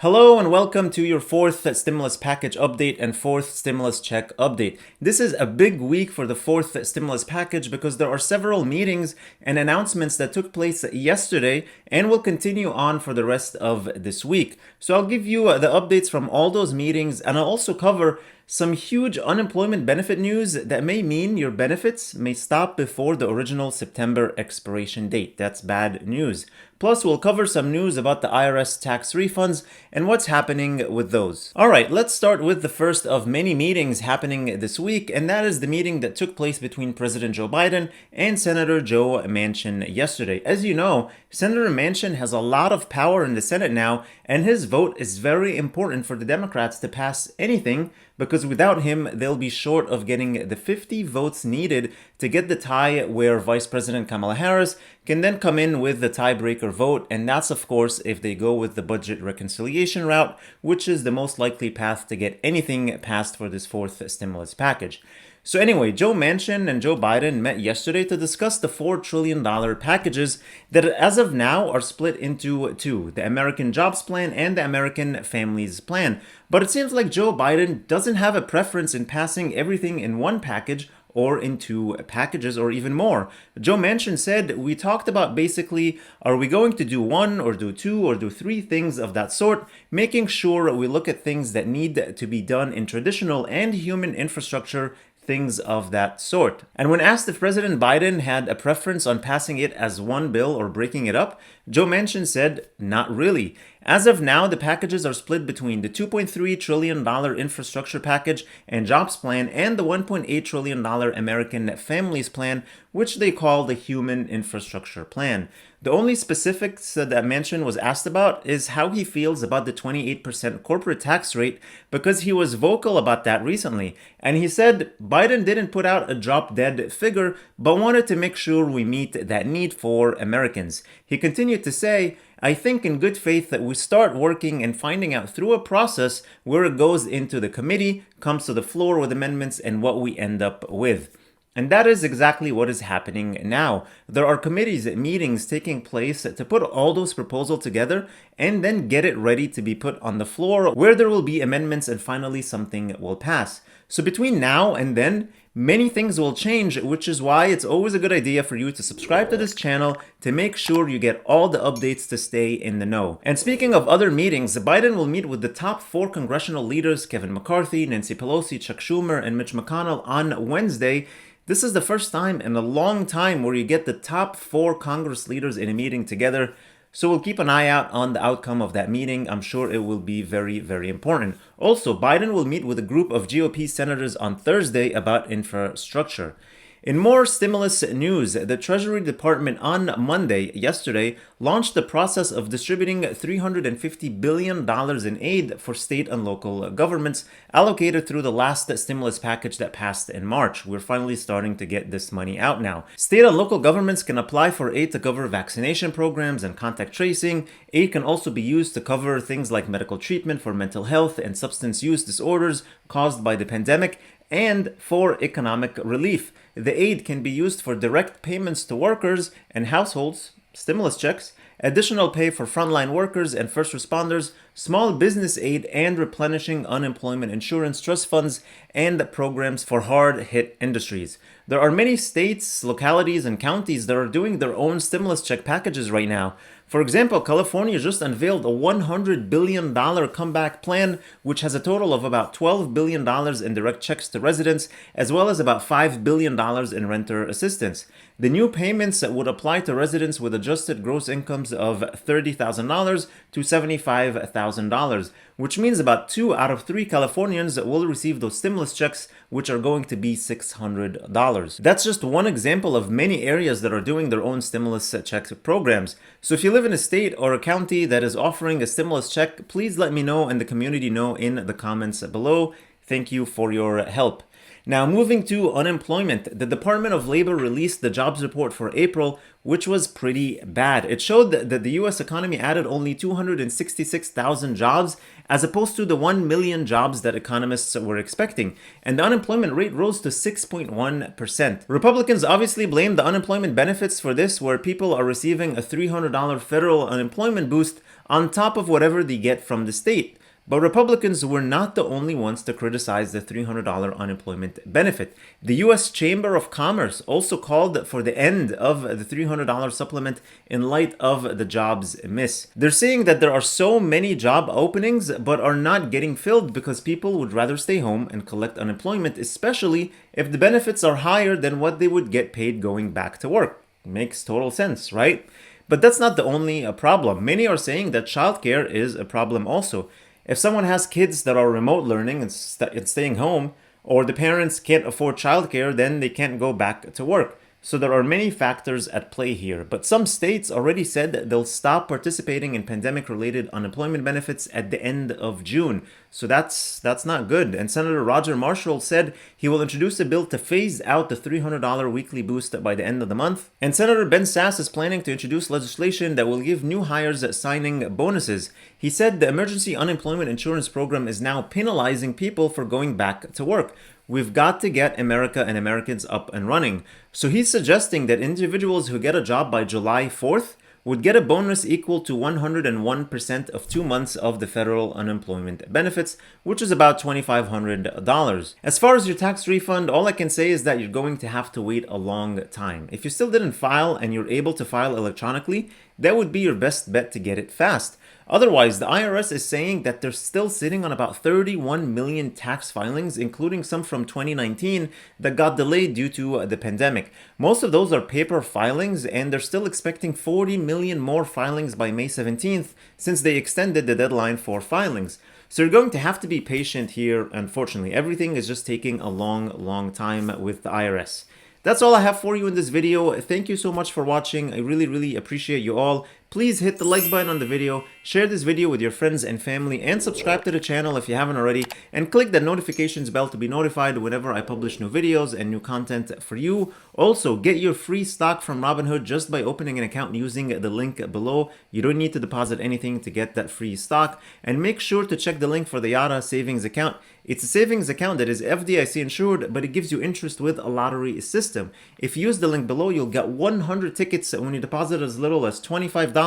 Hello and welcome to your fourth stimulus package update and fourth stimulus check update. This is a big week for the fourth stimulus package because there are several meetings and announcements that took place yesterday and will continue on for the rest of this week. So I'll give you the updates from all those meetings, and I'll also cover some huge unemployment benefit news that may mean your benefits may stop before the original September expiration date. That's bad news. Plus, we'll cover some news about the IRS tax refunds and what's happening with those. Alright, let's start with the first of many meetings happening this week, and that is the meeting that took place between President Joe Biden and Senator Joe Manchin yesterday. As you know, Senator Manchin has a lot of power in the Senate now, and his vote is very important for the Democrats to pass anything, because without him, they'll be short of getting the 50 votes needed to get the tie where Vice President Kamala Harris can then come in with the tiebreaker vote, and that's of course if they go with the budget reconciliation route, which is the most likely path to get anything passed for this fourth stimulus package. So anyway, Joe Manchin and Joe Biden met yesterday to discuss the $4 trillion packages that as of now are split into two, the American Jobs Plan and the American Families Plan. But it seems like Joe Biden doesn't have a preference in passing everything in one package or in two packages or even more. Joe Manchin said, we talked about basically, are we going to do one or do two or do three things of that sort, making sure we look at things that need to be done in traditional and human infrastructure, things of that sort. And when asked if President Biden had a preference on passing it as one bill or breaking it up, Joe Manchin said, not really. As of now, the packages are split between the $2.3 trillion infrastructure package and jobs plan and the $1.8 trillion American Families Plan, which they call the Human Infrastructure Plan. The only specifics that Manchin was asked about is how he feels about the 28% corporate tax rate, because he was vocal about that recently. And he said Biden didn't put out a drop-dead figure, but wanted to make sure we meet that need for Americans. He continued to say, I think in good faith that we start working and finding out through a process where it goes into the committee, comes to the floor with amendments, and what we end up with. And that is exactly what is happening now. There are committees meetings taking place to put all those proposals together and then get it ready to be put on the floor where there will be amendments and finally something will pass. So between now and then, many things will change, which is why it's always a good idea for you to subscribe to this channel to make sure you get all the updates to stay in the know. And speaking of other meetings, Biden will meet with the top 4 congressional leaders, Kevin McCarthy, Nancy Pelosi, Chuck Schumer, and Mitch McConnell on Wednesday. This is the first time in a long time where you get the top 4 Congress leaders in a meeting together. So we'll keep an eye out on the outcome of that meeting. I'm sure it will be very, very important. Also, Biden will meet with a group of GOP senators on Thursday about infrastructure. In more stimulus news, the Treasury Department on Monday, yesterday, launched the process of distributing $350 billion in aid for state and local governments allocated through the last stimulus package that passed in March. We're finally starting to get this money out now. State and local governments can apply for aid to cover vaccination programs and contact tracing. Aid can also be used to cover things like medical treatment for mental health and substance use disorders caused by the pandemic, and for economic relief. The aid can be used for direct payments to workers and households, stimulus checks, additional pay for frontline workers and first responders, small business aid, and replenishing unemployment insurance trust funds and programs for hard-hit industries. There are many states, localities, and counties that are doing their own stimulus check packages right now. For example, California just unveiled a $100 billion comeback plan, which has a total of about $12 billion in direct checks to residents, as well as about $5 billion in renter assistance. The new payments would apply to residents with adjusted gross incomes of $30,000 to $75,000, which means about 2 out of 3 Californians will receive those stimulus checks, which are going to be $600. That's just one example of many areas that are doing their own stimulus check programs. So if you live in a state or a county that is offering a stimulus check, please let me know and the community know in the comments below. Thank you for your help. Now, moving to unemployment, the Department of Labor released the jobs report for April, which was pretty bad. It showed that the US economy added only 266,000 jobs, as opposed to the 1 million jobs that economists were expecting, and the unemployment rate rose to 6.1%. Republicans obviously blame the unemployment benefits for this, where people are receiving a $300 federal unemployment boost on top of whatever they get from the state. But Republicans were not the only ones to criticize the $300 unemployment benefit. The U.S. Chamber of Commerce also called for the end of the $300 supplement in light of the jobs miss. They're saying that there are so many job openings but are not getting filled because people would rather stay home and collect unemployment, especially if the benefits are higher than what they would get paid going back to work. Makes total sense, right? But that's not the only problem. Many are saying that childcare is a problem also. If someone has kids that are remote learning and staying home, or the parents can't afford childcare, then they can't go back to work. So there are many factors at play here, but some states already said that they'll stop participating in pandemic-related unemployment benefits at the end of June. So that's not good. And Senator Roger Marshall said he will introduce a bill to phase out the $300 weekly boost by the end of the month. And Senator Ben Sasse is planning to introduce legislation that will give new hires signing bonuses. He said the emergency unemployment insurance program is now penalizing people for going back to work. We've got to get America and Americans up and running. So he's suggesting that individuals who get a job by July 4th would get a bonus equal to 101% of 2 months of the federal unemployment benefits, which is about $2,500. As far as your tax refund, all I can say is that you're going to have to wait a long time. If you still didn't file and you're able to file electronically, that would be your best bet to get it fast. Otherwise, the IRS is saying that they're still sitting on about 31 million tax filings, including some from 2019 that got delayed due to the pandemic. Most of those are paper filings, and they're still expecting 40 million more filings by May 17th since they extended the deadline for filings. So you're going to have to be patient here. Unfortunately, everything is just taking a long time with the IRS. That's all I have for you in this video. Thank you so much for watching. I really appreciate you all. Please hit the like button on the video, share this video with your friends and family, and subscribe to the channel if you haven't already, and click the notifications bell to be notified whenever I publish new videos and new content for you. Also, get your free stock from Robinhood just by opening an account using the link below. You don't need to deposit anything to get that free stock. And make sure to check the link for the Yara savings account. It's a savings account that is FDIC insured, but it gives you interest with a lottery system. If you use the link below, you'll get 100 tickets when you deposit as little as $25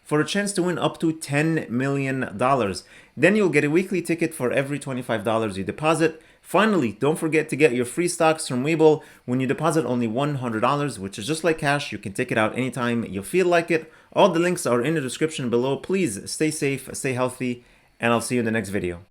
for a chance to win up to $10 million. Then you'll get a weekly ticket for every $25 you deposit. Finally, don't forget to get your free stocks from Webull when you deposit only $100, which is just like cash. You can take it out anytime you feel like it. All the links are in the description below. Please stay safe, stay healthy, and I'll see you in the next video.